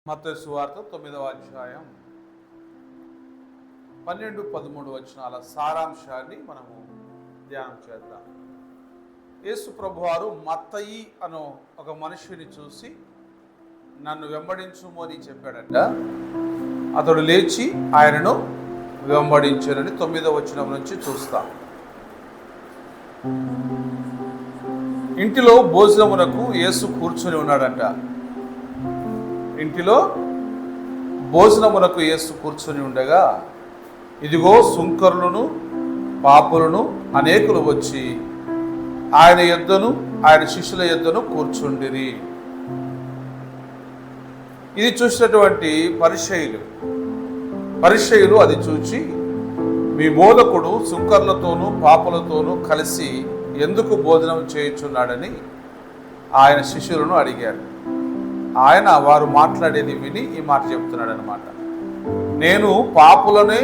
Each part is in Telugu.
మత్తయి సువార్త 9వ అధ్యాయం 12-13 వచనాల సారాంశాన్ని మనము ధ్యానం చేద్దాం. యేసు ప్రభువారు మత్తయి అను ఒక మనిషిని చూసి నన్ను వెంబడించుము అని చెప్పాడట. అతడు లేచి ఆయనను వెంబడించానని 9వ వచనం నుంచి చూస్తాం. ఇంటిలో భోజనమునకు యేసు కూర్చొని ఉన్నాడట. ఇంటిలో భోజనమునకు యేసు కూర్చొని ఉండగా ఇదిగో సుంకరులను పాపులను అనేకులు వచ్చి ఆయన యొద్దను ఆయన శిష్యుల యొద్దను కూర్చుండిరి. ఇది చూసినటువంటి పరిసయ్యులు అది చూచి, మీ బోధకుడు సుంకర్లతోనూ పాపులతోనూ కలిసి ఎందుకు భోజనం చేయుచున్నాడని ఆయన శిష్యులను అడిగారు. ఆయన వారు మాట్లాడేది విని ఈ మాట చెప్తున్నాడు అనమాట. నేను పాపులనే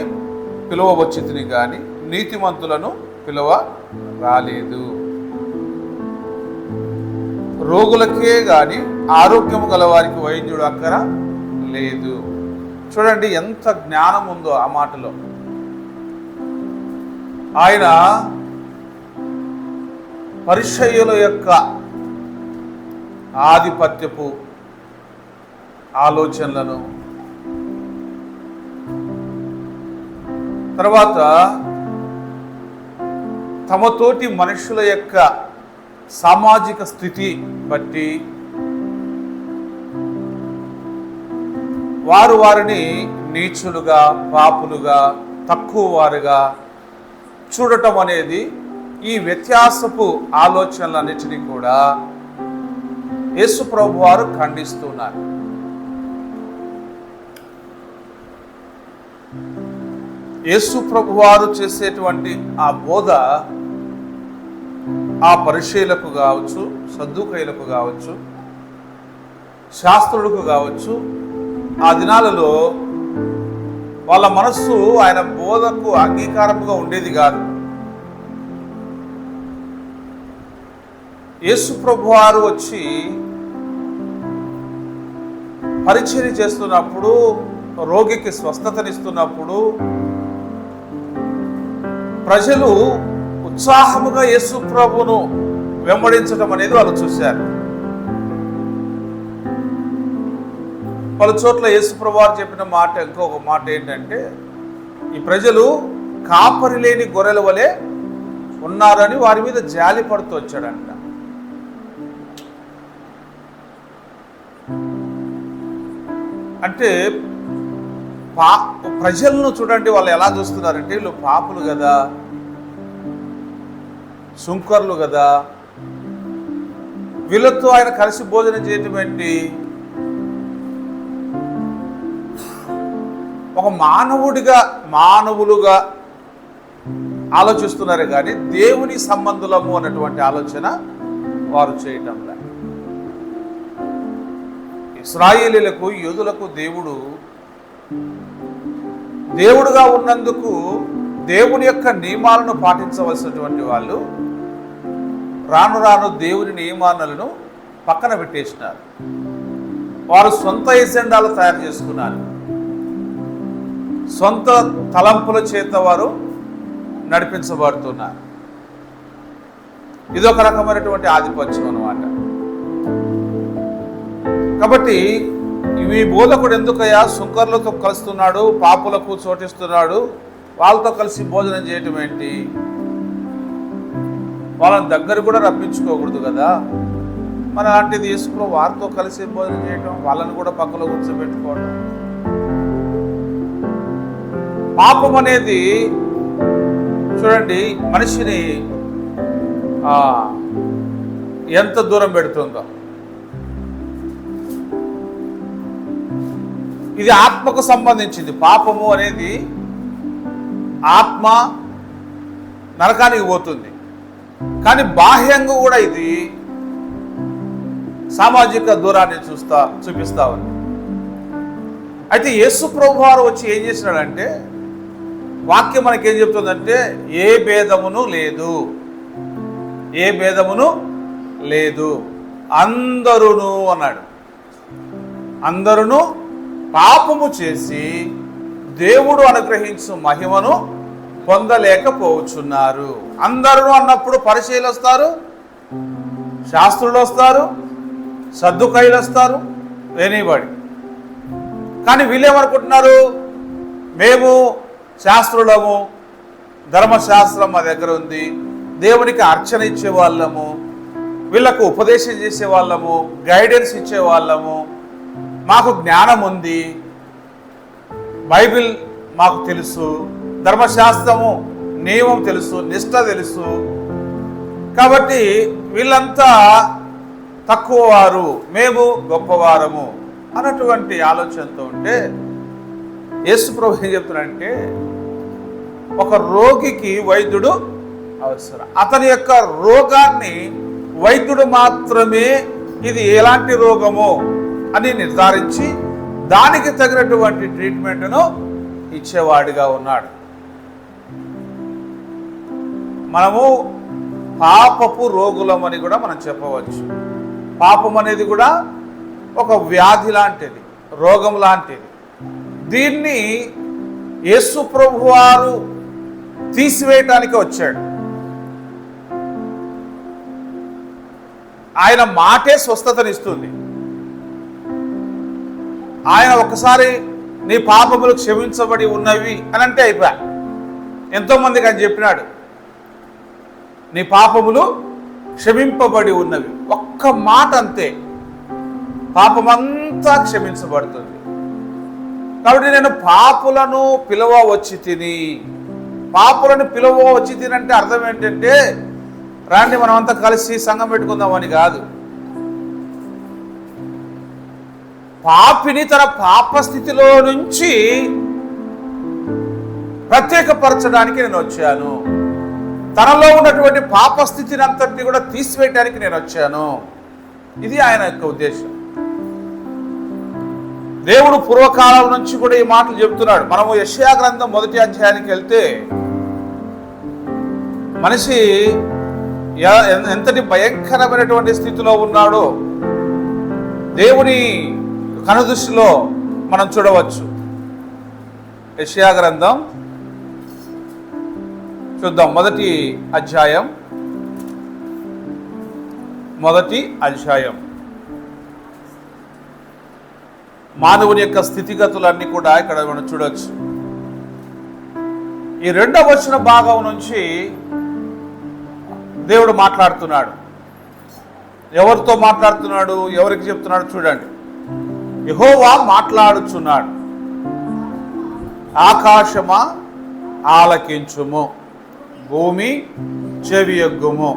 పిలువవచ్చితిని గాని నీతిమంతులను పిలువ రాలేదు. రోగులకే గాని ఆరోగ్యము గల వారికి వైద్యుడు అక్కర లేదు. చూడండి ఎంత జ్ఞానం ఉందో ఆ మాటలో. ఆయన పరిసయ్యుల యొక్క ఆధిపత్యపు ఆలోచనలను, తర్వాత తమతోటి మనుషుల యొక్క సామాజిక స్థితి బట్టి వారిని నీచులుగా, పాపులుగా, తక్కువ వారుగా చూడటం అనేది, ఈ వ్యత్యాసపు ఆలోచనలన్నిటినీ కూడా యేసు ప్రభు వారు ఖండిస్తున్నారు. యేసు ప్రభు వారు చేసేటువంటి ఆ బోధ ఆ పరిసయ్యులకు కావచ్చు, సద్దూకయ్యులకు కావచ్చు, శాస్త్రులకు కావచ్చు, ఆ దినాలలో వాళ్ళ మనస్సు ఆయన బోధకు అంగీకారముగా ఉండేది కాదు. యేసు ప్రభు వారు వచ్చి పరిచర్య చేస్తున్నప్పుడు, రోగికి స్వస్థతనిస్తున్నప్పుడు ప్రజలు ఉత్సాహముగా యేసు ప్రభును వెంబడించడం అనేది వాళ్ళు చూశారు. పలు చోట్ల యేసు ప్రభు వారు చెప్పిన మాట, ఇంకొక మాట ఏంటంటే, ఈ ప్రజలు కాపరి లేని గొర్రెల వలె ఉన్నారని వారి మీద జాలి పడుతూ వచ్చాడంట. అంటే ప్రజలను చూడండి, వాళ్ళు ఎలా చూస్తున్నారంటే, వీళ్ళు పాపులు కదా, సుంకర్లు కదా, వీళ్ళతో ఆయన కలిసి భోజనం చేయటం ఏంటి? ఒక మానవులుగా ఆలోచిస్తున్నారు కానీ దేవుని సంబంధులము అన్నటువంటి ఆలోచన వారు చేయటం లేదు. ఇశ్రాయేలీయులకు, యూదులకు దేవుడుగా ఉన్నందుకు దేవుని యొక్క నియమాలను పాటించవలసినటువంటి వాళ్ళు రాను రాను దేవుని నియమాలను పక్కన పెట్టేసినారు. వారు సొంత ఎజెండాలు తయారు చేసుకున్నారు. సొంత తలంపుల చేత వారు నడిపించబడుతున్నారు. ఇదొక రకమైనటువంటి ఆధిపత్యం అన్నమాట. కాబట్టి ఈ బోధకుడు ఎందుకయ్యా సుంకర్లతో కలుస్తున్నాడు, పాపులకు చోటిస్తున్నాడు, వాళ్ళతో కలిసి భోజనం చేయటం ఏంటి? వాళ్ళని దగ్గర కూడా రప్పించుకోకూడదు కదా. మరి అలాంటిది యేసు వారితో కలిసి భోజనం చేయటం, వాళ్ళని కూడా పక్కలో కూర్చోబెట్టుకోవడం. పాపం అనేది చూడండి మనిషిని ఎంత దూరం పెడుతుందో. ఇది ఆత్మకు సంబంధించింది. పాపము అనేది ఆత్మ నరకానికి పోతుంది, కానీ బాహ్యంగా కూడా ఇది సామాజిక దూరాన్ని చూపిస్తా ఉంది. అయితే యేసు ప్రభు వారు వచ్చి ఏం చేసినాడంటే, వాక్యం మనకేం చెప్తుందంటే, ఏ భేదమును లేదు, అందరూ అన్నాడు. అందరూ పాపము చేసి దేవుడు అనుగ్రహించు మహిమను పొందలేకపోవచ్చున్నారు. అందరూ అన్నప్పుడు పరిచయులు వస్తారు, శాస్త్రులు వస్తారు, సద్దుకయ్యులు వస్తారు, ఎనీబడి. కానీ వీళ్ళేమనుకుంటున్నారు, మేము శాస్త్రులము, ధర్మశాస్త్రం మా దగ్గర ఉంది, దేవునికి అర్చన ఇచ్చేవాళ్ళము, వీళ్ళకు ఉపదేశం చేసేవాళ్ళము, గైడెన్స్ ఇచ్చేవాళ్ళము, మాకు జ్ఞానం ఉంది, బైబిల్ మాకు తెలుసు, ధర్మశాస్త్రము నియమం తెలుసు, నిష్ట తెలుసు, కాబట్టి వీళ్ళంతా తక్కువ వారు, మేము గొప్పవారము అన్నటువంటి ఆలోచనతో ఉంటే యేసు ప్రభు ఏం చెప్తున్నాడంటే, ఒక రోగికి వైద్యుడు అవసరం. అతని యొక్క రోగాన్ని వైద్యుడు మాత్రమే ఇది ఎలాంటి రోగము అని నిర్ధారించి దానికి తగినటువంటి ట్రీట్మెంట్ను ఇచ్చేవాడిగా ఉన్నాడు. మనము పాపపు రోగులమని కూడా మనం చెప్పవచ్చు. పాపం అనేది కూడా ఒక వ్యాధి లాంటిది, రోగం లాంటిది. దీన్ని యేసు ప్రభువారు తీసివేయటానికి వచ్చాడు. ఆయన మాటే స్వస్థతనిస్తుంది. ఆయన ఒక్కసారి నీ పాపములు క్షమించబడి ఉన్నవి అని అంటే అయిపోయా. ఎంతోమందికి ఆయన చెప్పినాడు, నీ పాపములు క్షమింపబడి ఉన్నవి. ఒక్క మాట అంతే, పాపమంతా క్షమించబడుతుంది. కాబట్టి నేను పాపులను పిలువ వచ్చి తిని, పాపులను పిలువ వచ్చి తినంటే అర్థం ఏంటంటే, రాండి మనమంతా కలిసి సంఘం పెట్టుకుందామని కాదు. పాపిని తన పాప స్థితిలో నుంచి ప్రత్యేకపరచడానికి నేను వచ్చాను. తనలో ఉన్నటువంటి పాప స్థితిని అంతటిని కూడా తీసివేయడానికి నేను వచ్చాను. ఇది ఆయన యొక్క ఉద్దేశం. దేవుడు పూర్వకాలం నుంచి కూడా ఈ మాటలు చెప్తున్నాడు. మనము యెషయా గ్రంథం 1వ అధ్యాయానికి వెళ్తే మనిషి ఎంతటి భయంకరమైనటువంటి స్థితిలో ఉన్నాడో దేవుని కనుదృష్టిలో మనం చూడవచ్చు. యెషయా గ్రంథం చూద్దాం, 1వ అధ్యాయం. మానవుని యొక్క స్థితిగతులన్నీ కూడా ఇక్కడ మనం చూడవచ్చు. ఈ 2వ వచన భాగం నుంచి దేవుడు మాట్లాడుతున్నాడు. ఎవరితో మాట్లాడుతున్నాడు, ఎవరికి చెప్తున్నాడు చూడండి. యెహోవా మాట్లాడుచున్నాడు, ఆకాశమా ఆలకించుము, భూమి చెవియొగ్గుము.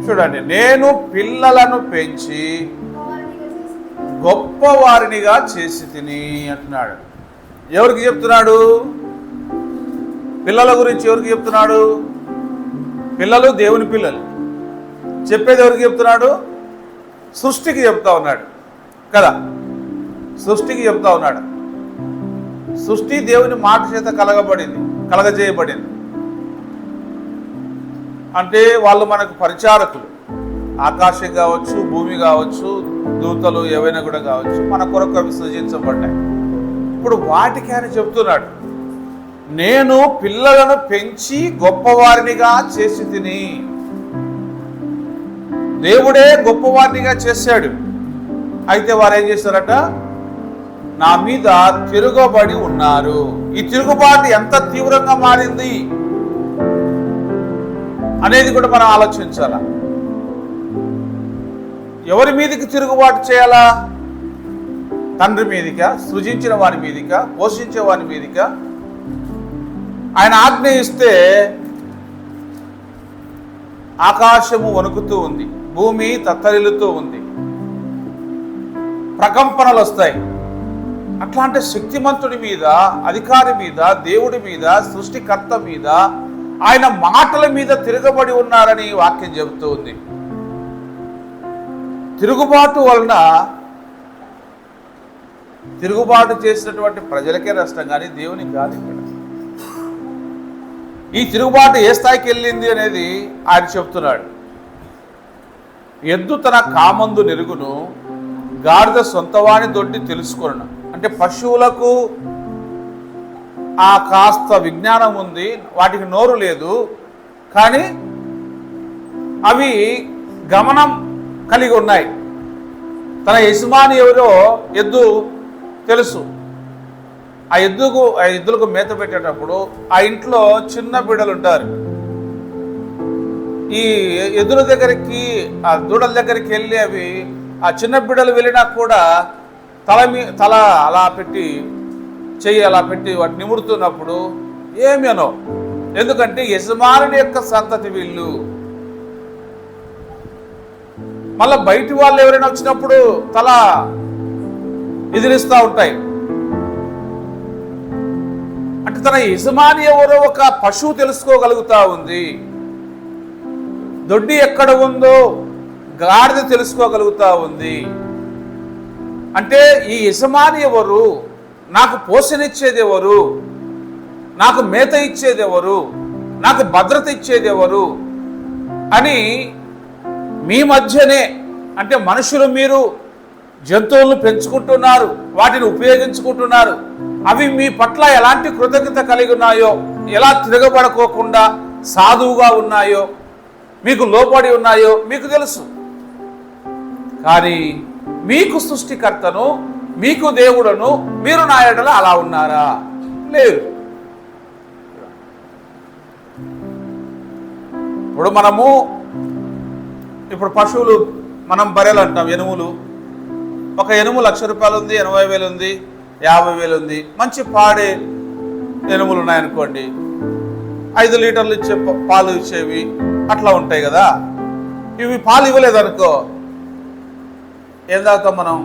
చూడండి, నేను పిల్లలను పెంచి గొప్పవారినిగా చేసి తిని అంటున్నాడు. ఎవరికి చెప్తున్నాడు? పిల్లల గురించి ఎవరికి చెప్తున్నాడు? పిల్లలు దేవుని పిల్లలు. చెప్పేది ఎవరికి చెప్తున్నాడు? సృష్టికి చెప్తా ఉన్నాడు కదా, సృష్టికి చెప్తా ఉన్నాడు. సృష్టి దేవుని మాట చేత కలగజేయబడింది. అంటే వాళ్ళు మనకు పరిచారకులు. ఆకాశం కావచ్చు, భూమి కావచ్చు, దూతలు ఏవైనా కూడా కావచ్చు, మన కొరకు అవి సృజించబడ్డాయి. ఇప్పుడు వాటికి ఆయన చెప్తున్నాడు, నేను పిల్లలను పెంచి గొప్పవారినిగా చేసి తిని. దేవుడే గొప్పవారినిగా చేశాడు. అయితే వారు ఏం చేశారట? నా మీద తిరగబడి ఉన్నారు. ఈ తిరుగుబాటు ఎంత తీవ్రంగా మారింది అనేది కూడా మనం ఆలోచించాలా. ఎవరి మీదకి తిరుగుబాటు చేయాలా? తండ్రి మీదికా, సృజించిన వారి మీదికా, పోషించే వారి మీదికా? ఆయన ఆజ్ఞ ఇస్తే ఆకాశము వణుకుతూ ఉంది, భూమి తత్తరిల్లుతూ ఉంది, ప్రకంపనలు వస్తాయి. అట్లాంటి శక్తిమంతుడి మీద, అధికారి మీద, దేవుడి మీద, సృష్టికర్త మీద, ఆయన మాటల మీద తిరగబడి ఉన్నారని వాక్యం చెబుతూ ఉంది. తిరుగుబాటు వలన తిరుగుబాటు చేసినటువంటి ప్రజలకే నష్టం, కానీ దేవునికి కాదు. ఇక్కడ ఈ తిరుగుబాటు ఏ స్థాయికి వెళ్ళింది అనేది ఆయన చెప్తున్నాడు. ఎద్దు తన కామందు నెరుగును, గాడిద సొంతవాణి దొడ్డి తెలుసుకొను. అంటే పశువులకు ఆ కాస్త విజ్ఞానం ఉంది, వాటికి నోరు లేదు, కానీ అవి గమనం కలిగి ఉన్నాయి. తన యజమాని ఎవరో ఎద్దు తెలుసు. ఆ ఎద్దులకు మేత పెట్టేటప్పుడు ఆ ఇంట్లో చిన్న బిడ్డలు ఉంటారు. ఈ ఎద్దుల దగ్గరికి, ఆ దూడల దగ్గరికి వెళ్ళి అవి ఆ చిన్న బిడ్డలు వెళ్ళినా కూడా తల అలా పెట్టి, చెయ్యి అలా పెట్టి వాటి నిముడుతున్నప్పుడు ఏమి అనో, ఎందుకంటే యజమానుని యొక్క సంతతి వీళ్ళు. మళ్ళీ బయటి వాళ్ళు ఎవరైనా వచ్చినప్పుడు తల ఎదిరిస్తూ ఉంటాయి. అంటే తన యజమాని ఎవరో ఒక పశువు తెలుసుకోగలుగుతా ఉంది. దొడ్డి ఎక్కడ ఉందో గాడిద తెలుసుకోగలుగుతా ఉంది. అంటే ఈ యజమాని ఎవరు, నాకు పోషణ ఇచ్చేది ఎవరు, నాకు మేత ఇచ్చేది ఎవరు, నాకు భద్రత ఇచ్చేది ఎవరు అని మీ మధ్యనే, అంటే మనుషులు మీరు జంతువులను పెంచుకుంటున్నారు, వాటిని ఉపయోగించుకుంటున్నారు, అవి మీ పట్ల ఎలాంటి కృతజ్ఞత కలిగి ఉన్నాయో, ఎలా తిరగబడుకోకుండా సాధువుగా ఉన్నాయో, మీకు లోబడి ఉన్నాయో మీకు తెలుసు. కానీ మీకు సృష్టికర్తను, మీకు దేవుడను మీరు నా ఎడల అలా ఉన్నారా? లేదు. ఇప్పుడు పశువులు, మనం బర్రెలు అంటాం, ఎనుములు. ఒక ఎనుము 1,00,000 రూపాయలు ఉంది, 80,000 ఉంది, 50,000 ఉంది. మంచి పాడే ఎనుములు ఉన్నాయనుకోండి, 5 లీటర్లు ఇచ్చే పాలు ఇచ్చేవి అట్లా ఉంటాయి కదా. ఇవి పాలు ఇవ్వలేదనుకో, ఏం తాగుతాం మనం?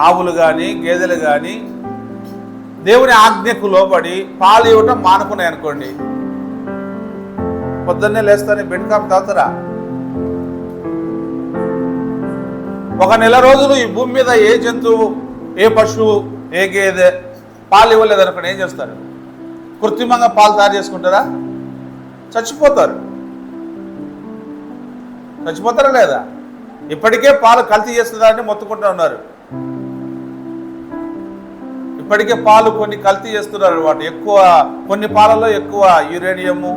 ఆవులు కానీ గేదెలు కానీ దేవుని ఆజ్ఞకు లోబడి పాలు ఇవ్వటం మానుకున్నాయి అనుకోండి, పొద్దున్నే లేస్తానే బెడ్ కాఫీ తాగుతారా? ఒక నెల రోజులు ఈ భూమి మీద ఏ జంతువు, ఏ పశువు, ఏ గేదె పాలు ఇవ్వలేదు అనుకోండి, ఏం చేస్తారు? కృత్రిమంగా పాలు తయారు చేసుకుంటారా? చచ్చిపోతారు. చచ్చిపోతారా లేదా? ఇప్పటికే పాలు కల్తీ చేస్తుందని మొత్తుకుంటూ ఉన్నారు. ఇప్పటికే పాలు కొన్ని కల్తీ చేస్తున్నారు అన్నమాట. ఎక్కువ కొన్ని పాలలో ఎక్కువ యురేనియము,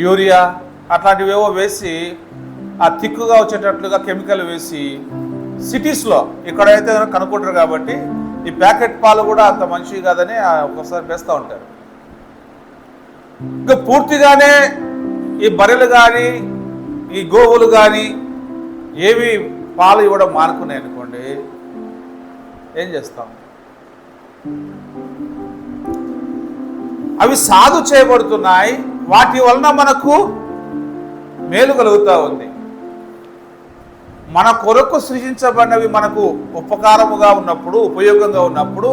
యూరియా అట్లాంటివి ఏవో వేసి, ఆ థిక్గా వచ్చేటట్లుగా కెమికల్ వేసి సిటీస్లో ఇక్కడైతే కనుక్కుంటారు. కాబట్టి ఈ ప్యాకెట్ పాలు కూడా అంత మంచివి కాదని ఒక్కోసారి వేస్తూ ఉంటారు. ఇంకా పూర్తిగానే ఈ బర్రెలు కానీ ఈ గోవులు కానీ ఏవి పాలు ఇవ్వడం మానుకున్నాయి అనుకోండి, ఏం చేస్తాం? అవి సాధు చేయబడుతున్నాయి, వాటి వలన మనకు మేలు కలుగుతూ ఉంది. మన కొరకు సృజించబడినవి మనకు ఉపకారముగా ఉన్నప్పుడు, ఉపయోగంగా ఉన్నప్పుడు,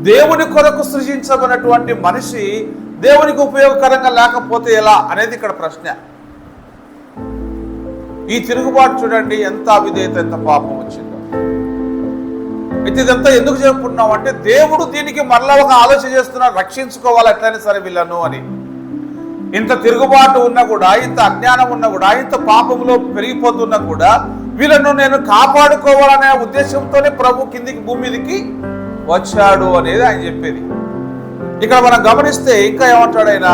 దేవుని కొరకు సృజించబడినటువంటి మనిషి దేవునికి ఉపయోగకరంగా లేకపోతే ఎలా అనేది ఇక్కడ ప్రశ్న. ఈ తిరుగుబాటు చూడండి, ఎంత అవిధేయత, ఎంత పాపం వచ్చిందో. అయితే ఇదంతా ఎందుకు చెప్పుకున్నాం అంటే, దేవుడు దీనికి మరలా ఒక ఆలోచన చేస్తున్నాడు, రక్షించుకోవాలి ఎట్లయినా సరే వీళ్ళను అని. ఇంత తిరుగుబాటు ఉన్నా కూడా, ఇంత అజ్ఞానం ఉన్నా కూడా, ఇంత పాపంలో పెరిగిపోతున్నా కూడా వీళ్ళను నేను కాపాడుకోవాలనే ఉద్దేశంతోనే ప్రభు కిందికి భూమి మీదకి వచ్చాడు అనేది ఆయన చెప్పేది. ఇక్కడ మనం గమనిస్తే ఇంకా ఏమంటాడు ఆయన?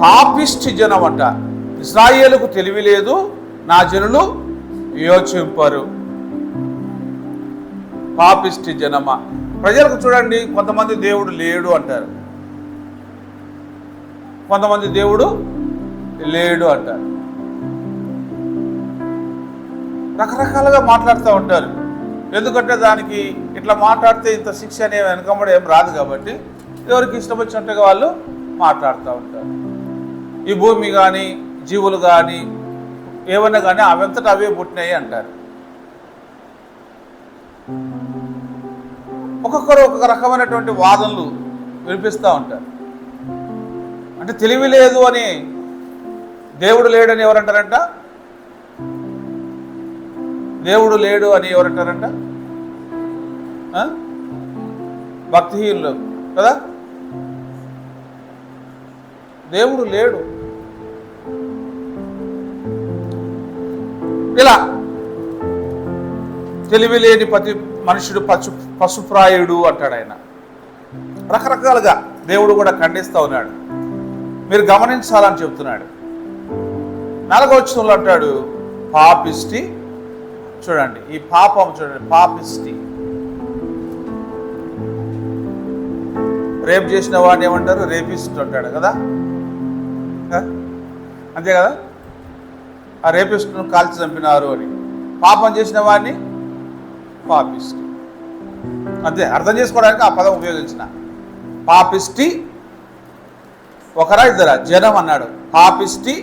పాపిష్టి జనం అంట. ఇశ్రాయేలుకు తెలివి లేదు, నా జనులు యోచింపరు. పాపిష్టి జనమా. ప్రజలకు చూడండి, కొంతమంది దేవుడు లేడు అంటారు, కొంతమంది దేవుడు లేడు అంటారు. రకరకాలుగా మాట్లాడుతూ ఉంటారు. ఎందుకంటే దానికి ఇట్లా మాట్లాడితే ఇంత శిక్ష అనే వెనకబడి ఏం రాదు కాబట్టి ఎవరికి ఇష్టం వచ్చినట్టుగా వాళ్ళు మాట్లాడుతూ ఉంటారు. ఈ భూమి కానీ జీవులు కానీ ఏమన్నా కానీ అవంతటా అవే పుట్టినాయి అంటారు. ఒక్కొక్కరు ఒక్కొక్క రకమైనటువంటి వాదనలు వినిపిస్తూ ఉంటారు. అంటే తెలివి లేదు అని, దేవుడు లేడని ఎవరంటారంట? దేవుడు లేడు అని ఎవరంటారంట? భక్తిహీనులు కదా. దేవుడు లేడు. ఇలా తెలివి లేని ప్రతి మనుషుడు పశుప్రాయుడు అంటాడు ఆయన. రకరకాలుగా దేవుడు కూడా ఖండిస్తూ ఉన్నాడు. మీరు గమనించాలని చెప్తున్నాడు. 4వ వచనంలో అంటాడు పాపిష్టి. చూడండి ఈ పాపం చూడండి, పాపిష్టి. రేప్ చేసిన వాడిని ఏమంటారు? రేపిస్ట్ అంటాడు కదా, అంతే కదా. ఆ రేపిస్ట్ను కాల్చి చంపినారు అని. పాపం చేసిన వాడిని పాపిష్టి, అంతే. అర్థం చేసుకోవడానికి ఆ పదం ఉపయోగించిన. పాపిష్టి ఒకరా ఇద్దరా? జనం అన్నాడు. పాపిష్టి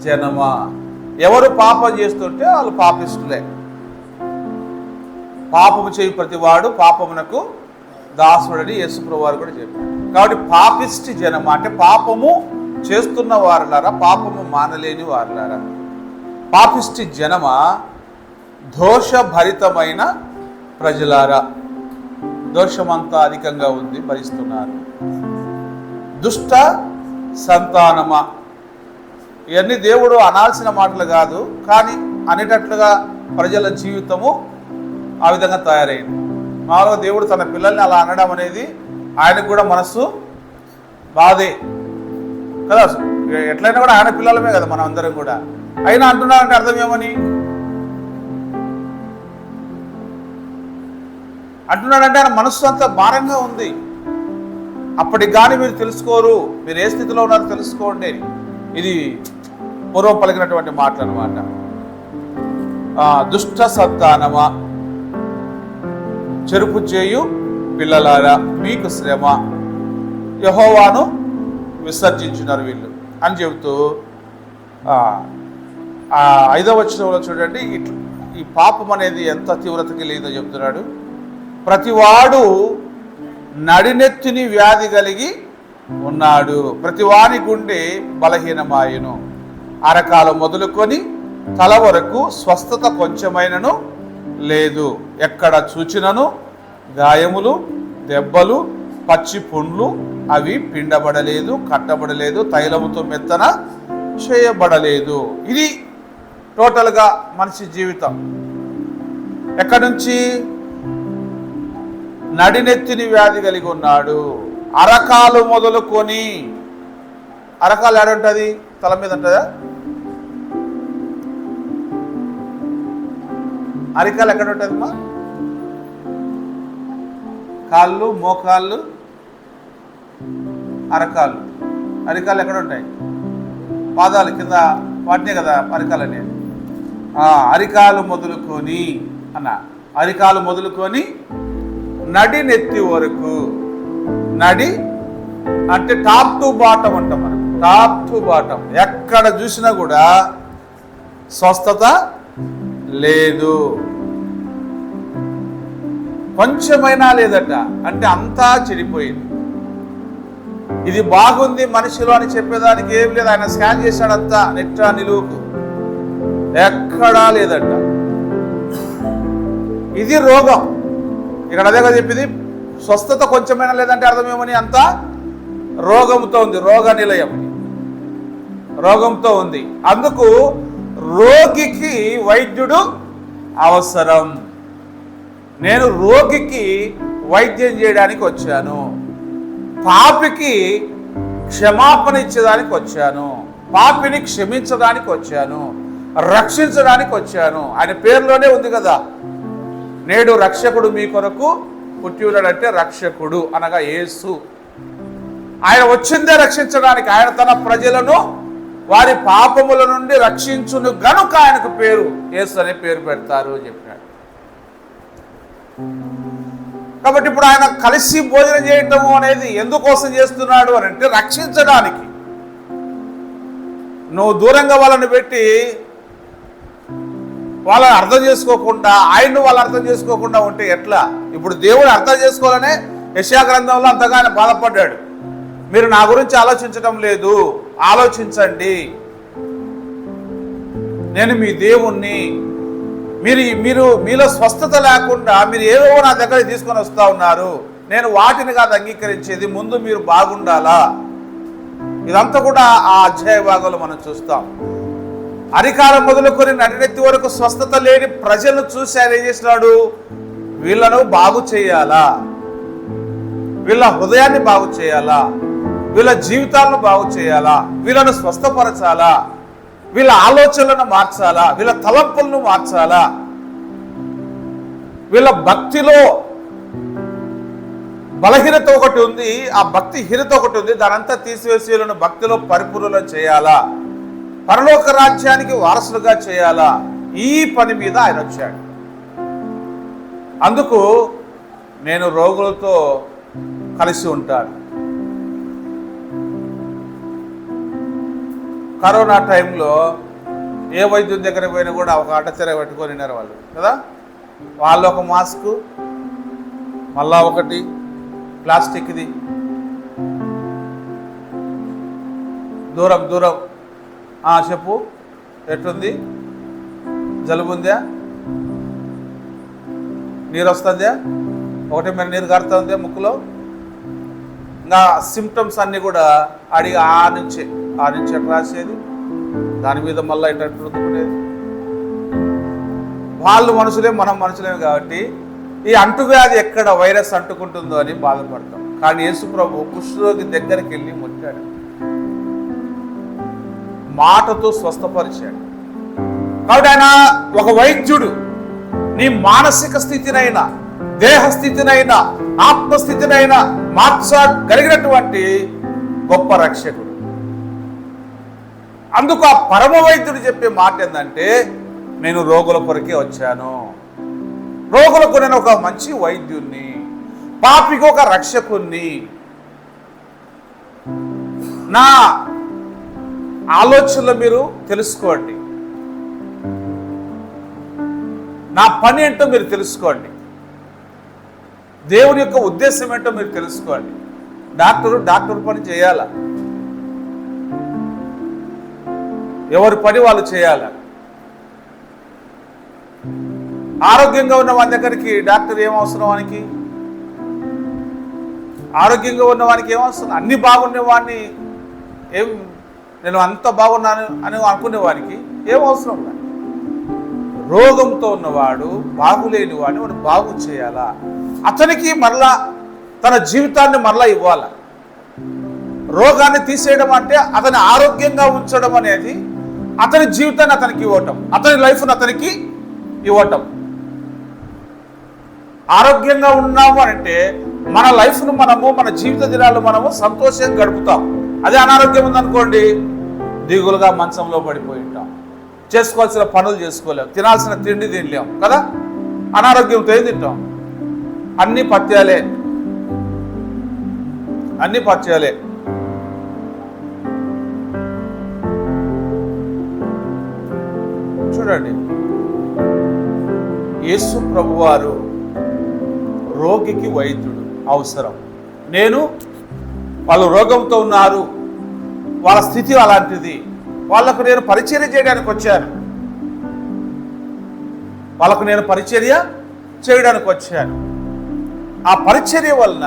జనమా. ఎవరు పాపం చేస్తుంటే వాళ్ళు పాపిష్టులే. పాపము చేయి ప్రతివాడు పాపమునకు దాసుడని యేసుప్రభువు వారు కూడా చెప్పారు. కాబట్టి పాపిష్టి జనమా అంటే పాపము చేస్తున్న వారులారా, పాపము మానలేని వారులారా. పాపిష్టి జనమా, దోషభరితమైన ప్రజలారా. దోషమంతా అధికంగా ఉంది, భరిస్తున్నారు. దుష్ట సంతానమా. ఇవన్నీ దేవుడు అనాల్సిన మాటలు కాదు, కానీ అనేటట్లుగా ప్రజల జీవితము ఆ విధంగా తయారైంది. మామూలుగా దేవుడు తన పిల్లల్ని అలా అనడం అనేది ఆయనకు కూడా మనస్సు బాధే కదా. ఎట్లయినా కూడా ఆయన పిల్లలమే కదా మనం అందరం కూడా. అయినా అంటున్నారంటే అర్థం ఏమని అంటున్నాడంటే ఆయన మనస్సు అంతా భారంగా ఉంది. అప్పటికి కానీ మీరు తెలుసుకోరు, మీరు ఏ స్థితిలో ఉన్నారో తెలుసుకోండి. ఇది పూర్వం పలికినటువంటి మాటలు అన్నమాట. దుష్ట సంతానమా, చెరుపు చేయు పిల్లలారా, మీకు శ్రమ, యెహోవాను విసర్జించినారు వీళ్ళు అని చెబుతూ 5వ వచనంలో చూడండి ఈ పాపం అనేది ఎంత తీవ్రతకి లేదో చెప్తున్నాడు. ప్రతివాడు నడినెత్తిని వ్యాధి కలిగి ఉన్నాడు, ప్రతివాని గుండె బలహీనమాయను. అరకాలం మొదలుకొని తల వరకు స్వస్థత కొంచెమైనను లేదు. ఎక్కడ చూచినను గాయములు, దెబ్బలు, పచ్చి పుండ్లు, అవి పిండబడలేదు, కట్టబడలేదు, తైలముతో మెత్తన చేయబడలేదు. ఇది టోటల్గా మనిషి జీవితం. ఎక్కడి నుంచి? నడినెత్తిని వ్యాధి కలిగి ఉన్నాడు. అరకాలు మొదలుకొని, అరకాలు ఏడుంటుంది? తల మీద ఉంటుందా? అరికాలు ఎక్కడ ఉంటుంది మా? కాళ్ళు, మోకాళ్ళు, అరకాలు. అరికాలు ఎక్కడ ఉంటాయి? పాదాలు కింద, వాటినే కదా అరికాలు అనేది. అరికాలు మొదలుకొని అన్న, అరికాలు మొదలుకొని నడినెత్తి వరకు. నడి అంటే టాప్ టు బాటం అంటాం మనం, టాప్ టు బాటం. ఎక్కడ చూసినా కూడా స్వస్థత లేదు, కొంచెమైనా లేదట. అంటే అంతా చెడిపోయింది. ఇది బాగుంది మనిషిలో అని చెప్పేదానికి ఏం లేదు. ఆయన స్కాన్ చేశాడంతా నెట్ట నిలువుకు, ఎక్కడా లేదట. ఇది రోగం. ఇక్కడ అదే కదా చెప్పింది. స్వస్థత కొంచెమైనా లేదంటే అర్థమేమని? అంతా రోగంతో ఉంది, రోగ నిలయం, రోగంతో ఉంది. అందుకు రోగికి వైద్యుడు అవసరం. నేను రోగికి వైద్యం చేయడానికి వచ్చాను, పాపికి క్షమాపణ ఇచ్చేదానికి వచ్చాను, పాపిని క్షమించడానికి వచ్చాను, రక్షించడానికి వచ్చాను. ఆయన పేరులోనే ఉంది కదా, నేడు రక్షకుడు మీ కొరకు పుట్టి ఉన్నాడంటే రక్షకుడు అనగా యేసు. ఆయన వచ్చిందే రక్షించడానికి. ఆయన తన ప్రజలను వారి పాపముల నుండి రక్షించును గనుక ఆయనకు పేరు యేసు అనే పేరు పెడతారు అని చెప్పినాడు. కాబట్టి ఇప్పుడు ఆయన కలిసి భోజనం చేయటము అనేది ఎందుకోసం చేస్తున్నాడు అని అంటే రక్షించడానికి. నువ్వు దూరంగా వాళ్ళని పెట్టి వాళ్ళని అర్థం చేసుకోకుండా, ఆయన్ను వాళ్ళు అర్థం చేసుకోకుండా ఉంటే ఎట్లా? ఇప్పుడు దేవుడు అర్థం చేసుకోవాలనే యెషయా గ్రంథంలో అంతగానే బాధపడ్డాడు. మీరు నా గురించి ఆలోచించడం లేదు, ఆలోచించండి, నేను మీ దేవుణ్ణి. మీరు మీలో స్వస్థత లేకుండా మీరు ఏవో నా దగ్గర తీసుకొని వస్తూ ఉన్నారు. నేను వాటిని కాదు అంగీకరించేది, ముందు మీరు బాగుండాలా. ఇదంతా కూడా ఆ అధ్యాయ భాగంలో మనం చూస్తాం. అధికారం మొదలుకొని నడినెత్తి వరకు స్వస్థత లేని ప్రజలను చూసి ఆయన ఏం చేసినాడు? వీళ్ళను బాగు చేయాలా, వీళ్ళ హృదయాన్ని బాగు చేయాలా, వీళ్ళ జీవితాలను బాగు చేయాలా, వీళ్ళను స్వస్థపరచాలా, వీళ్ళ ఆలోచనలను మార్చాలా, వీళ్ళ తలంపులను మార్చాలా, వీళ్ళ భక్తిలో బలహీనత ఒకటి ఉంది, ఆ భక్తి హీనత ఒకటి ఉంది, దానంతా తీసివేసి వీళ్ళను భక్తిలో పరిపూర్ణం చేయాలా, పరలోక రాజ్యానికి వారసులుగా చేయాలా. ఈ పని మీద ఆయన వచ్చాడు. అందుకు నేను రోగులతో కలిసి ఉంటాను. కరోనా టైంలో ఏ వైద్యం దగ్గర పోయినా కూడా ఒక అడ్డతెర పెట్టుకొని ఉన్నారు వాళ్ళు కదా. వాళ్ళు ఒక మాస్కు, మళ్ళా ఒకటి ప్లాస్టిక్ది, దూరం దూరం. చెప్పు, ఎట్లుంది? జలుబుందా? నీరు వస్తుందా? ఒకటి మీద నీరు కారుతుందా ముక్కులో? ఇంకా సిమ్టమ్స్ అన్నీ కూడా అడిగి ఆ నుంచి రాసేది, దాని మీద మళ్ళీ ఇట్లా రుద్దుకునేది. వాళ్ళు మనుషులే, మనం మనుషులేం కాబట్టి ఈ అంటువ్యాధి ఎక్కడ వైరస్ అంటుకుంటుందో అని బాధపడతాం. కానీ యేసు ప్రభు కుష్ఠరోగి దగ్గరికి వెళ్ళి ముట్టాడు, మాటతో స్వస్థపరిచాడు. కాబట్టి ఆయన ఒక వైద్యుడు. నీ మానసిక స్థితినైనా, దేహస్థితినైనా, ఆత్మస్థితినైనా మార్చగలిగినటువంటి గొప్ప రక్షకుడు. అందుకు ఆ పరమ వైద్యుడు చెప్పే మాట ఏంటంటే, నేను రోగుల కొరకే వచ్చాను, రోగులకు నేను ఒక మంచి వైద్యుణ్ణి, పాపికి ఒక రక్షకుణ్ణి. నా ఆలోచనలు మీరు తెలుసుకోండి, నా పని ఏంటో మీరు తెలుసుకోండి, దేవుని యొక్క ఉద్దేశం ఏంటో మీరు తెలుసుకోండి. డాక్టర్ పని చేయాల, ఎవరి పని వాళ్ళు చేయాల. ఆరోగ్యంగా ఉన్న వాని దగ్గరికి డాక్టర్ ఏమవసరం? వానికి ఆరోగ్యంగా ఉన్న వానికి ఏమవసరం? అన్ని బాగుండే వాడిని నేను అంత బాగున్నాను అని అనుకునే వానికి ఏమవసరం? రోగంతో ఉన్నవాడు, బాగులేని వాడిని వాడు బాగు చేయాలా, అతనికి మరలా తన జీవితాన్ని మరలా ఇవ్వాల. రోగాన్ని తీసేయడం అంటే అతని ఆరోగ్యంగా ఉంచడం అనేది అతని జీవితాన్ని అతనికి ఇవ్వటం, అతని లైఫ్ను అతనికి ఇవ్వటం. ఆరోగ్యంగా ఉన్నాము అంటే మన లైఫ్ను మన జీవిత దినాలు మనము సంతోషంగా గడుపుతాం. అదే అనారోగ్యం ఉందనుకోండి, దిగులుగా మంచంలో పడిపోయి ఉంటాం, చేసుకోవాల్సిన పనులు చేసుకోలేం, తినాల్సిన తిండి తినలేం కదా. అనారోగ్యంతో ఏం తింటాం? అన్ని పత్యాలే. చూడండి, యేసు ప్రభువారు రోగికి వైద్యుడు అవసరం. వాళ్ళు రోగంతో ఉన్నారు, వాళ్ళ స్థితి అలాంటిది, వాళ్ళకు నేను పరిచర్య చేయడానికి వచ్చాను, ఆ పరిచర్య వలన,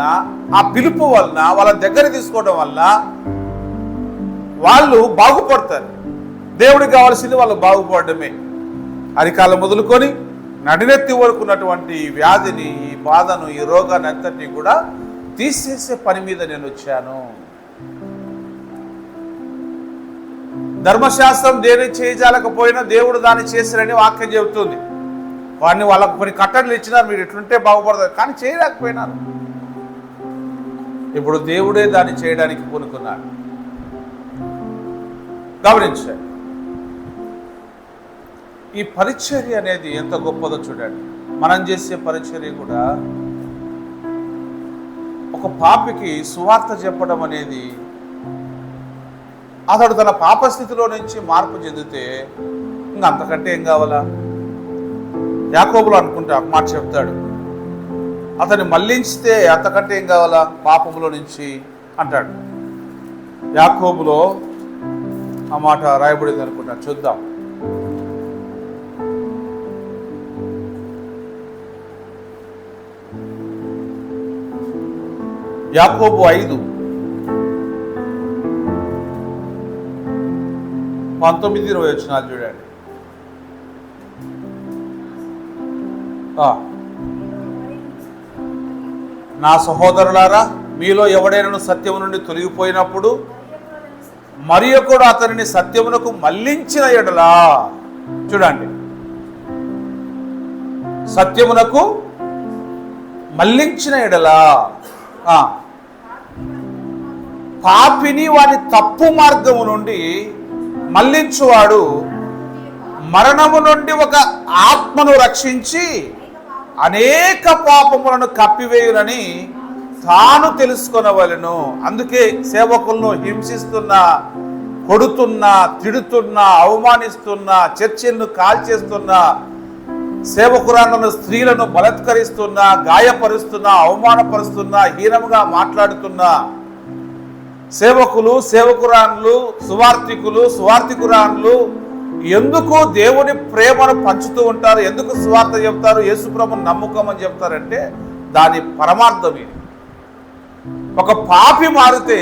ఆ పిలుపు వలన, వాళ్ళ దగ్గర తీసుకోవడం వలన వాళ్ళు బాగుపడతారు. దేవుడికి కావాల్సింది వాళ్ళు బాగుపడమే. అరికాలం మొదలుకొని నడినెత్తి వరకు ఉన్నటువంటి ఈ వ్యాధిని, ఈ బాధను, ఈ రోగాన్ని అంతటినీ కూడా తీసేసే పని మీద నేను వచ్చాను. ధర్మశాస్త్రం దేని చేయజాలకపోయినా దేవుడు దాన్ని చేసిరని వాక్యం చెబుతుంది. వాళ్ళకు కొన్ని కట్టడలు ఇచ్చినారు, మీరు ఎట్లుంటే బాగుపడతారు, కానీ చేయలేకపోయినారు. ఇప్పుడు దేవుడే దాన్ని చేయడానికి పూనుకున్నాడు. గమనించండి, ఈ పరిచర్య అనేది ఎంత గొప్పదో చూడండి. మనం చేసే పరిచర్య కూడా ఒక పాపికి సువార్త చెప్పడం అనేది, అతడు తన పాపస్థితిలో నుంచి మార్పు చెందితే ఇంకా అంతకంటే ఏం కావాలా? యాకోబులు అనుకుంటే ఒక మాట చెప్తాడు, అతన్ని మళ్ళించితే అంతకంటే ఏం కావాలా పాపములో నుంచి అంటాడు. యాకోబులో ఆ మాట రాయబడింది అనుకుంటా, చూద్దాం. యాకోబు 5 19-20 వచనాలు చూడండి. నా సహోదరులారా, మీలో ఎవడైనా సత్యము నుండి తొలగిపోయినప్పుడు మరి ఒకడు అతనిని సత్యమునకు మళ్లించిన ఎడలా, చూడండి, సత్యమునకు మళ్లించిన ఎడలా పాపిని వాని తప్పు మార్గము నుండి మళ్లించువాడు మరణము నుండి ఒక ఆత్మను రక్షించి అనేక పాపములను కప్పివేయునని తాను తెలుసుకొనవలెను. అందుకే సేవకులను హింసిస్తున్నా, కొడుతున్నా, తిడుతున్నా, అవమానిస్తున్నా, చర్చిలను కాల్చేస్తున్నా, సేవకురాలను, స్త్రీలను బలత్కరిస్తున్నా, గాయపరుస్తున్నా, అవమానపరుస్తున్నా, హీనముగా మాట్లాడుతున్నా సేవకులు, సేవకురాన్లు, సువార్థికులు, సువార్థికురాన్లు ఎందుకు దేవుని ప్రేమను పంచుతూ ఉంటారు, ఎందుకు సువార్త చెప్తారు, యేసుప్రభుని నమ్ముకోమని చెప్తారంటే దాని పరమార్థం ఇది. ఒక పాపి మారితే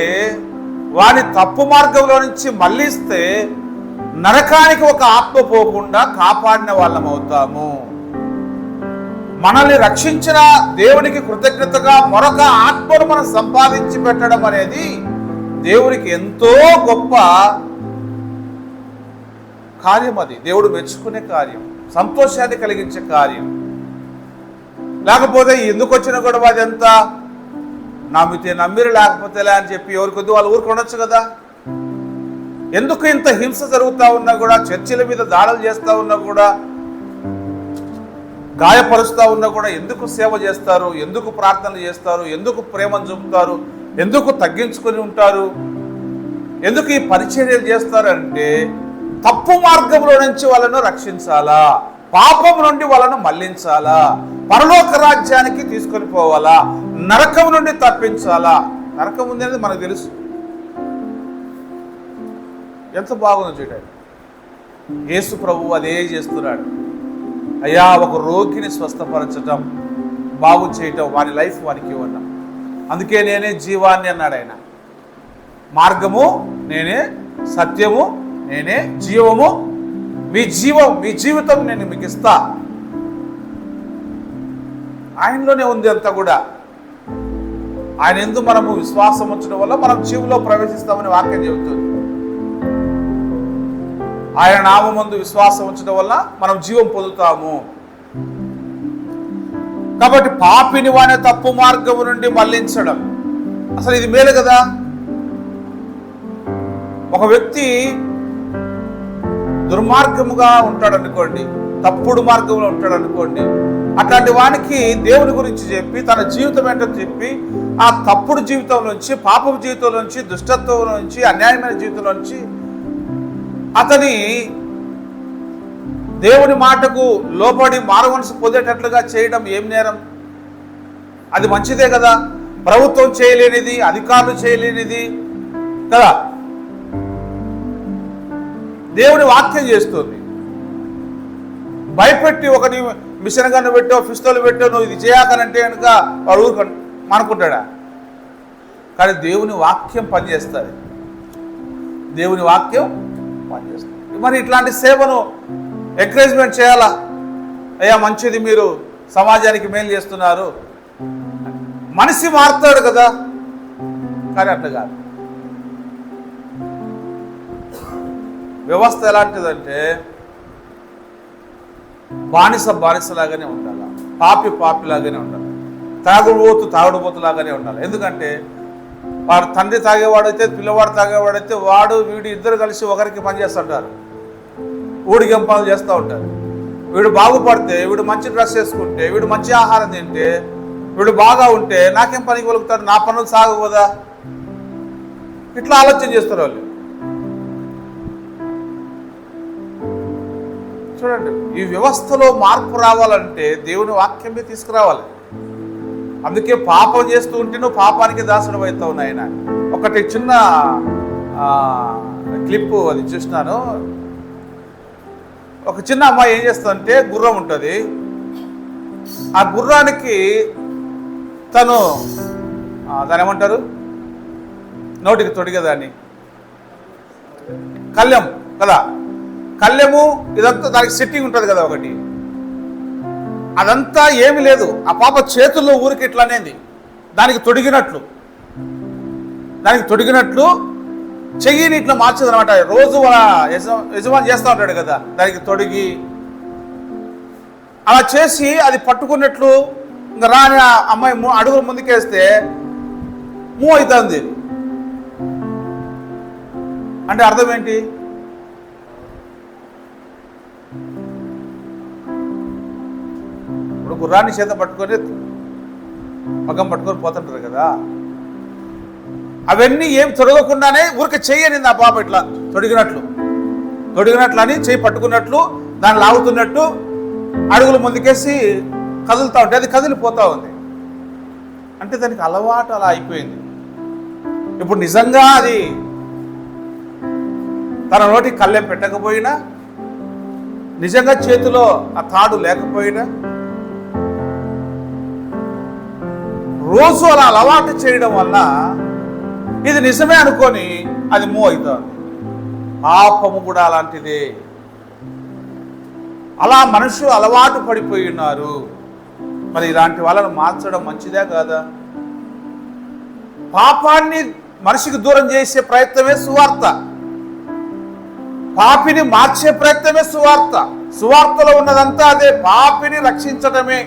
వాని తప్పు మార్గంలో నుంచి మళ్ళిస్తే నరకానికి ఒక ఆత్మ పోకుండా కాపాడిన వాళ్ళం అవుతాము. మనల్ని రక్షించిన దేవునికి కృతజ్ఞతగా మరొక ఆత్మను మనం సంపాదించి పెట్టడం అనేది దేవునికి ఎంతో గొప్ప కార్యం. అది దేవుడు మెచ్చుకునే కార్యం, సంతోషాన్ని కలిగించే కార్యం. లేకపోతే ఎందుకు వచ్చిన గొడవ అదంతా నమ్మితే నమ్మిరు, లేకపోతే అని చెప్పి ఎవరి కొద్ది వాళ్ళు ఊరుకొనొచ్చు కదా. ఎందుకు ఇంత హింస జరుగుతూ ఉన్నా కూడా, చర్చిల మీద దాడులు చేస్తూ ఉన్నా కూడా, గాయపరుస్తూ ఉన్నా కూడా ఎందుకు సేవ చేస్తారు, ఎందుకు ప్రార్థనలు చేస్తారు, ఎందుకు ప్రేమను చూపుతారు, ఎందుకు తగ్గించుకొని ఉంటారు, ఎందుకు ఈ పరిచర్యలు చేస్తారంటే తప్పు మార్గంలో నుంచి వాళ్ళను రక్షించాలా, పాపం నుండి వాళ్ళను మళ్లించాలా, పరలోక రాజ్యానికి తీసుకొని పోవాలా, నరకం నుండి తప్పించాలా. నరకం ఉంది అనేది మనకు తెలుసు. ఎంత బాగుందో చూడండి. యేసు ప్రభువు అదే చేస్తున్నాడు. అయ్యా, ఒక రోగిని స్వస్థపరచటం, బాగు చేయటం, వాని లైఫ్ వానికి ఇవ్వడం. అందుకే నేనే జీవాన్ని అన్నాడు ఆయన. మార్గము నేనే, సత్యము నేనే, జీవము మీ జీవితం నేను మీకు ఇస్తా. ఆయనలోనే ఉంది అంతా కూడా. ఆయన ఎందు మనము విశ్వాసం ఉంచడం వల్ల మనం జీవులో ప్రవేశిస్తామని వాక్యం చెబుతుంది. ఆయన నామమందు విశ్వాసం ఉంచడం వల్ల మనం జీవం పొందుతాము. కాబట్టి పాపిని వాని తప్పు మార్గము నుండి మళ్లించడం, అసలు ఇది మేలు కదా. ఒక వ్యక్తి దుర్మార్గముగా ఉంటాడు అనుకోండి, తప్పుడు మార్గంలో ఉంటాడు అనుకోండి, అట్లాంటి వానికి దేవుని గురించి చెప్పి, తన జీవితం ఏంటో చెప్పి, ఆ తప్పుడు జీవితం నుంచి, పాపపు జీవితం నుంచి, దుష్టత్వం నుంచి, అన్యాయమైన జీవితం నుంచి అతని దేవుని మాటకు లోబడి మారుమనసు పొందేటట్లుగా చేయడం ఏం నేరం? అది మంచిదే కదా. ప్రభుత్వం చేయలేనిది, అధికారులు చేయలేనిది కదా దేవుని వాక్యం చేస్తుంది. భయపెట్టి ఒకటి మిషన్ గన్ను పెట్టో, పిస్తోలు పెట్టో, నువ్వు ఇది చేయకనంటే కనుక వాడు ఊరు అనుకుంటాడా? కానీ దేవుని వాక్యం పనిచేస్తుంది. దేవుని వాక్యం పనిచేస్తుంది. మరి ఇట్లాంటి సేవను ఎంకరేజ్మెంట్ చేయాలా? అయ్యా మంచిది, మీరు సమాజానికి మేలు చేస్తున్నారు, మనిషి మారుతాడు కదా. కానీ అట్లా కాదు. వ్యవస్థ ఎలాంటిదంటే బానిసలాగానే ఉండాలి, పాపిలాగానే ఉండాలి, తాగుడుబోతులాగానే ఉండాలి. ఎందుకంటే వాడు తండ్రి తాగేవాడైతే, పిల్లవాడు తాగేవాడైతే వాడు వీడు ఇద్దరు కలిసి ఒకరికి పనిచేస్తుంటారు, ఊడిగంపాలు చేస్తూ ఉంటారు. వీడు బాగుపడితే, వీడు మంచి డ్రెస్ వేసుకుంటే, వీడు మంచి ఆహారం తింటే, వీడు బాగా ఉంటే నాకేం పనికి వెలుగుతాడు, నా పనులు సాగు కదా, ఇట్లా ఆలోచన చేస్తారు వాళ్ళు. చూడండి, ఈ వ్యవస్థలో మార్పు రావాలంటే దేవుని వాక్యమే తీసుకురావాలి. అందుకే పాపం చేస్తూ ఉంటే నువ్వు పాపానికి దాసుడు అవుతావు నాయన. ఒకటి చిన్న క్లిప్పు అది చూసినాను. ఒక చిన్న అమ్మాయి ఏం చేస్తుందంటే, గుర్రం ఉంటుంది, ఆ గుర్రానికి తను దాని ఏమంటారు, నోటికి తొడిగేదాన్ని కళ్ళెం కదా. కళ్ళెము ఇదంతా దానికి సెట్టింగ్ ఉంటుంది కదా ఒకటి, అదంతా ఏమి లేదు. ఆ పాప చేతుల్లో ఊరికి ఇట్లనేది దానికి తొడిగినట్లు చెయ్యిని ఇట్లా మార్చదు అనమాట. రోజు యజమాని చేస్తూ ఉంటాడు కదా, దానికి తొడిగి అలా చేసి అది పట్టుకున్నట్లు ఇంకా రాని అమ్మాయి అడుగులు ముందుకేస్తే మూవ్ అవుతుంది. అంటే అర్థం ఏంటి? ఇప్పుడు గుర్రాన్ని చేత పట్టుకొని పగ్గం పట్టుకొని పోతుంటారు కదా, అవన్నీ ఏం తొడగకుండానే ఊరికి చెయ్యనింది ఆ పాప ఇట్లా తొడిగినట్లు అని చెయ్యి పట్టుకున్నట్లు దాన్ని లాగుతున్నట్టు అడుగులు ముందుకేసి కదులుతూ ఉంటే అది కదిలిపోతూ ఉంది. అంటే దానికి అలవాటు అలా అయిపోయింది. ఇప్పుడు నిజంగా అది తన నోటి కళ్ళెం పెట్టకపోయినా, నిజంగా చేతిలో ఆ తాడు లేకపోయినా, రోజు అలా అలవాటు చేయడం వల్ల ఇది నిజమే అనుకొని అది మూవ్ అవుతుంది. పాపము కూడా అలాంటిదే. అలా మనుషులు అలవాటు పడిపోయి ఉన్నారు. మరి ఇలాంటి వాళ్ళని మార్చడం మంచిదే కాదా? పాపాన్ని మనిషికి దూరం చేసే ప్రయత్నమే సువార్త, పాపిని మార్చే ప్రయత్నమే సువార్త. సువార్తలో ఉన్నదంతా అదే, పాపిని రక్షించడమే.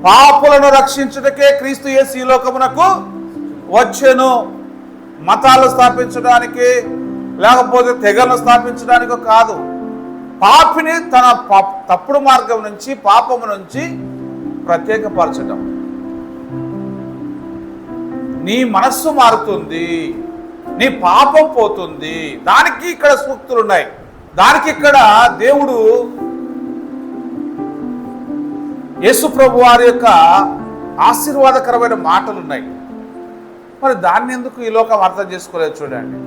పాపులను రక్షించుటకే క్రీస్తు యేసు ఈ లోకమునకు వచ్చెను. మతాలు స్థాపించడానికి లేకపోతే తెగలను స్థాపించడానికి కాదు, పాపిని తన తప్పుడు మార్గం నుంచి, పాపము నుంచి ప్రత్యేకపరచడం. నీ మనస్సు మారుతుంది, నీ పాపం పోతుంది. దానికి ఇక్కడ సూక్తులు ఉన్నాయి, దానికి ఇక్కడ దేవుడు యేసు ప్రభు వారి యొక్క ఆశీర్వాదకరమైన మాటలు ఉన్నాయి. మరి దాన్ని ఎందుకు ఈ లోకం అర్థం చేసుకోలేదు? చూడండి,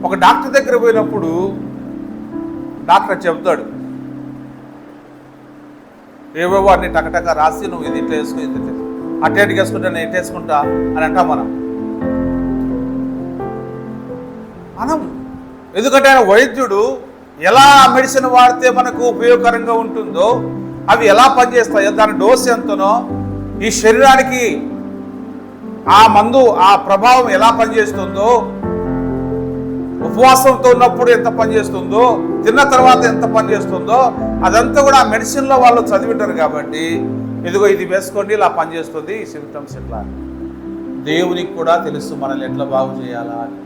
ఒక డాక్టర్ దగ్గర పోయినప్పుడు డాక్టర్ చెప్తాడు, ఏవేవో అన్ని టకటక రాసి నువ్వు ఇది ఇట్లా వేసుకో, ఇది ఇట్లా అట్టేటికి వేసుకుంటా, నేను ఇటు వేసుకుంటా అని అంటాం మనం. ఎందుకంటే ఆయన వైద్యుడు ఎలా మెడిసిన్ వాడితే మనకు ఉపయోగకరంగా ఉంటుందో, అవి ఎలా పనిచేస్తాయో, దాని డోస్ ఎంతనో, ఈ శరీరానికి ఆ మందు ఆ ప్రభావం ఎలా పనిచేస్తుందో, ఉపవాసంతో ఉన్నప్పుడు ఎంత పనిచేస్తుందో, తిన్న తర్వాత ఎంత పనిచేస్తుందో, అదంతా కూడా ఆ మెడిసిన్లో వాళ్ళు చదివింటారు. కాబట్టి ఇదిగో ఇది వేసుకోండి, ఇలా పనిచేస్తుంది, ఈ సిమ్టమ్స్ ఎట్లా. దేవునికి కూడా తెలుసు మనల్ని ఎట్లా బాగు చేయాలా అని.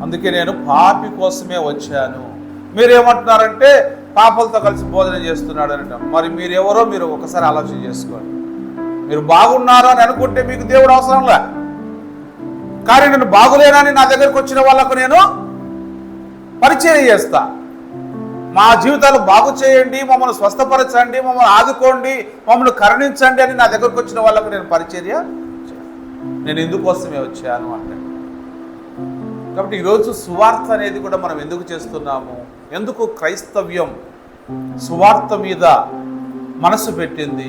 అందుకే నేను పాపి కోసమే వచ్చాను. మీరేమంటున్నారంటే పాపలతో కలిసి భోజనం చేస్తున్నాడు అని అంటాం. మరి మీరెవరో మీరు ఒకసారి ఆలోచన చేసుకోండి. మీరు బాగున్నారో అని అనుకుంటే మీకు దేవుడు అవసరంలా. కానీ నేను బాగులేనని నా దగ్గరకు వచ్చిన వాళ్ళకు నేను పరిచయం చేస్తా. మా జీవితాలు బాగు చేయండి, మమ్మల్ని స్వస్థపరచండి, మమ్మల్ని ఆదుకోండి, మమ్మల్ని కరుణించండి అని నా దగ్గరకు వచ్చిన వాళ్ళకు నేను పరిచర్య నేను ఇందుకోసమే వచ్చాను అంటే. కాబట్టి ఈరోజు సువార్త అనేది కూడా మనం ఎందుకు చేస్తున్నాము? ఎందుకు క్రైస్తవ్యం సువార్త మీద మనసు పెట్టింది?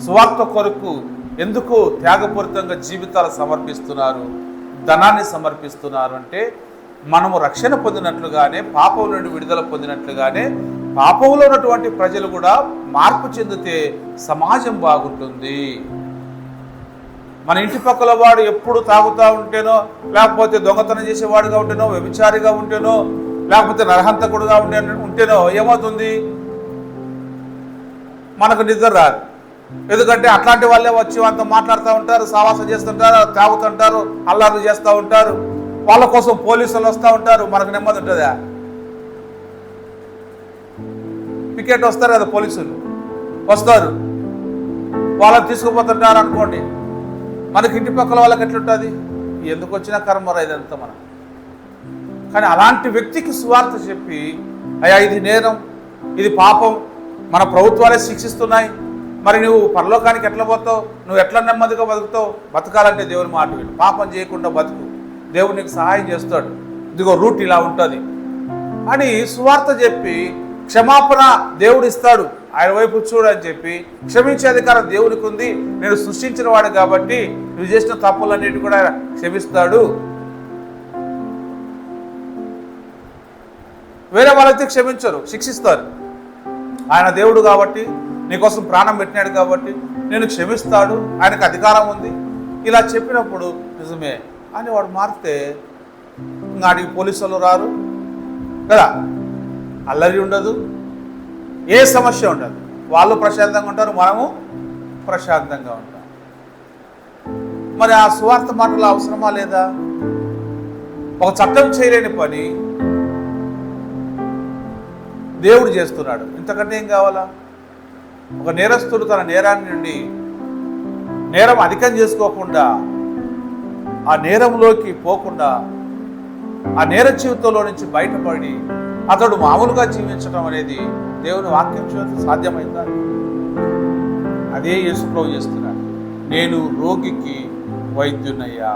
సువార్త కొరకు ఎందుకు త్యాగపూరితంగా జీవితాలు సమర్పిస్తున్నారు, ధనాన్ని సమర్పిస్తున్నారు అంటే, మనము రక్షణ పొందినట్లుగానే, పాపం నుండి విడుదల పొందినట్లుగానే, పాపంలో ఉన్నటువంటి ప్రజలు కూడా మార్పు చెందితే సమాజం బాగుంటుంది. మన ఇంటి పక్కల వాడు ఎప్పుడు తాగుతూ ఉంటేనో, లేకపోతే దొంగతనం చేసేవాడుగా ఉంటేనో, వ్యభిచారిగా ఉంటేనో, లేకపోతే నరహంతకుడుగా ఉంటేనో ఏమవుతుంది? మనకు నిద్ర రాదు. ఎందుకంటే అట్లాంటి వాళ్ళే వచ్చి వాళ్ళతో మాట్లాడుతూ ఉంటారు, సావాసం చేస్తుంటారు, తాగుతుంటారు, అల్లారు చేస్తూ ఉంటారు. వాళ్ళ కోసం పోలీసులు వస్తూ ఉంటారు. మనకు నెమ్మది ఉంటుందా? పికెట్ వస్తారు కదా, పోలీసులు వస్తారు, వాళ్ళని తీసుకుపోతుంటారు అనుకోండి. మనకి ఇంటి పక్కల వాళ్ళకి ఎట్లుంటుంది? ఎందుకు వచ్చినా కర్మరా ఇదంతా మనం. కానీ అలాంటి వ్యక్తికి సువార్త చెప్పి, అయ్యా ఇది నేరం, ఇది పాపం, మన ప్రభుత్వాలే శిక్షిస్తున్నాయి, మరి నువ్వు పరలోకానికి ఎట్లా పోతావు, నువ్వు ఎట్లా నెమ్మదిగా బతుకుతావు, బతకాలంటే దేవుని మాట విను, పాపం చేయకుండా బతుకు, దేవుడు నీకు సహాయం చేస్తాడు, ఇదిగో రూట్ ఇలా ఉంటుంది అని సువార్త చెప్పి క్షమాపణ దేవుడు ఇస్తాడు ఆయన వైపు చూడని చెప్పి క్షమించే అధికారం దేవునికి ఉంది. నేను సృష్టించిన వాడు కాబట్టి నువ్వు చేసిన తప్పులన్నిటి కూడా క్షమిస్తాడు. వేరే వాళ్ళైతే క్షమించరు, శిక్షిస్తారు. ఆయన దేవుడు కాబట్టి, నీకోసం ప్రాణం పెట్టినాడు కాబట్టి నేను క్షమిస్తాడు, ఆయనకు అధికారం ఉంది. ఇలా చెప్పినప్పుడు నిజమే అని వాడు మారితే ఆడికి పోలీసులు రారు కదా, అల్లరి ఉండదు, ఏ సమస్య ఉండదు. వాళ్ళు ప్రశాంతంగా ఉంటారు, మనము ప్రశాంతంగా ఉంటాం. మరి ఆ సువార్త మాటలు అవసరమా లేదా? ఒక చట్టం చేయలేని పని దేవుడు చేస్తున్నాడు, ఇంతకంటే ఏం కావాలా? ఒక నేరస్తుడు తన నేరాన్ని నుండి నేరం అధికం చేసుకోకుండా, ఆ నేరంలోకి పోకుండా, ఆ నేర జీవితంలో నుంచి బయటపడి అతడు మామూలుగా జీవించడం అనేది దేవుని వాక్యం చేత సాధ్యమైందా? అదే యేసు ప్రభువు చేస్తున్నాడు. నేను రోగికి వైద్యునయ్యా,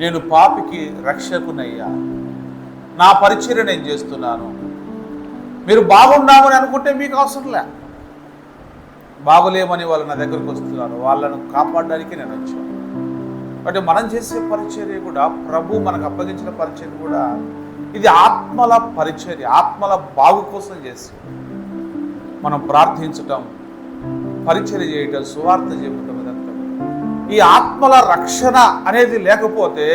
నేను పాపికి రక్షకునయ్యా, నా పరిచర్య నేను చేస్తున్నాను. మీరు బాగున్నామని అనుకుంటే మీకు అవసరం లే. బాగులేమని వాళ్ళు నా దగ్గరకు వస్తున్నారు, వాళ్ళను కాపాడడానికి నేను వచ్చాను. అంటే మనం చేసే పరిచర్య కూడా, ప్రభు మనకు అప్పగించిన పరిచర్య కూడా, ఇది ఆత్మల పరిచర్య, ఆత్మల బాగు కోసం చేసి మనం ప్రార్థించటం, పరిచర్య చేయటం, సువార్త చెప్పటం, ఇదంతా ఈ ఆత్మల రక్షణ అనేది లేకపోతే,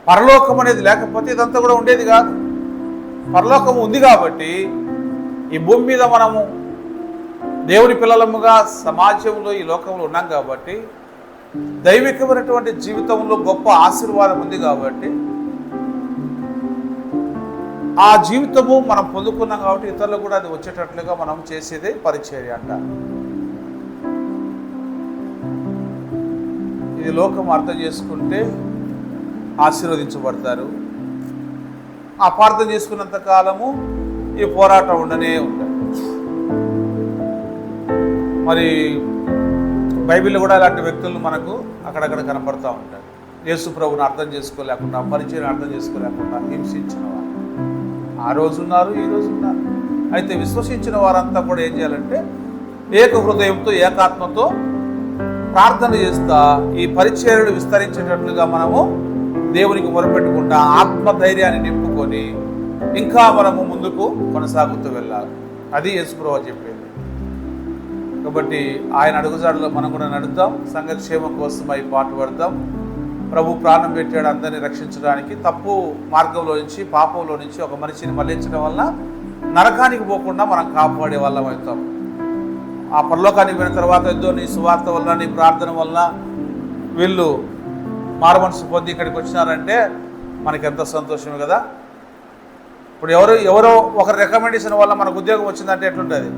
పరలోకం అనేది లేకపోతే ఇదంతా కూడా ఉండేది కాదు. పరలోకం ఉంది కాబట్టి ఈ భూమి మీద మనము దేవుని పిల్లలముగా సమాజంలో, ఈ లోకంలో ఉన్నాం కాబట్టి, దైవికమైనటువంటి జీవితంలో గొప్ప ఆశీర్వాదం ఉంది కాబట్టి, ఆ జీవితము మనం పొందుకున్నాం కాబట్టి ఇతరులకు కూడా అది వచ్చేటట్లుగా మనం చేసేదే పరిచర్య అంట. ఇది లోకం అర్థం చేసుకుంటే ఆశీర్వదించబడతారు. అపార్థం చేసుకున్నంత కాలము ఈ పోరాటం ఉండనే ఉంటుంది. మరి బైబిల్లో కూడా ఇలాంటి వ్యక్తులు మనకు అక్కడక్కడ కనపడుతూ ఉంటారు. యేసు ప్రభువుని అర్థం చేసుకోలేకుండా, పరిచయం అర్థం చేసుకోలేకుండా హింసించిన వారు ఆ రోజు ఉన్నారు, ఈ రోజు ఉన్నారు. అయితే విశ్వసించిన వారంతా కూడా ఏం చేయాలంటే ఏక హృదయంతో, ఏకాత్మతో ప్రార్థన చేస్తా ఈ పరిచర్యలు విస్తరించేటట్లుగా మనము దేవునికి మొరపెట్టుకుంటా ఆత్మధైర్యాన్ని నింపుకొని ఇంకా మనము ముందుకు కొనసాగుతూ వెళ్ళాలి. అది యేసు ప్రభువు చెప్పేది. కాబట్టి ఆయన అడుగుజాడలో మనం కూడా నడుద్దాం, సంఘక్షేమం కోసమై పాటుపడదాం. ప్రభు ప్రాణం పెట్టాడు అందరినీ రక్షించడానికి. తప్పు మార్గంలో నుంచి, పాపంలో నుంచి ఒక మనిషిని మళ్లించడం వల్ల నరకానికి పోకుండా మనం కాపాడే వాళ్ళం అవుతాం. ఆ పరలోకానికి పోయిన తర్వాత ఏదో నీ సువార్త వల్ల, నీ ప్రార్థన వల్ల వీళ్ళు మారుమనసు పొంది ఇక్కడికి వచ్చినారంటే మనకి ఎంత సంతోషమే కదా. ఇప్పుడు ఎవరో ఒకరి రికమెండేషన్ వల్ల మనకు ఉద్యోగం వచ్చిందంటే ఎట్లుంటుంది?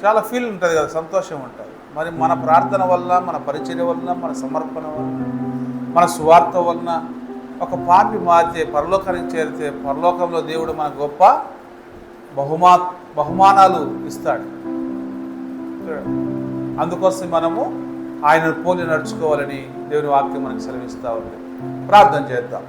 చాలా ఫీల్ ఉంటుంది కదా, సంతోషం ఉంటుంది. మరి మన ప్రార్థన వల్ల, మన పరిచర్య వల్ల, మన సమర్పణ వల్ల, మన సువార్త వలన ఒక పాపి మారితే, పరలోకానికి చేరితే, పరలోకంలో దేవుడు మన గొప్ప బహుమానాలు ఇస్తాడు. అందుకోసం మనము ఆయనను పోలి నడుచుకోవాలని దేవుని వాక్యం మనకు సెలవిస్తూ ఉంది. ప్రార్థన చేద్దాం.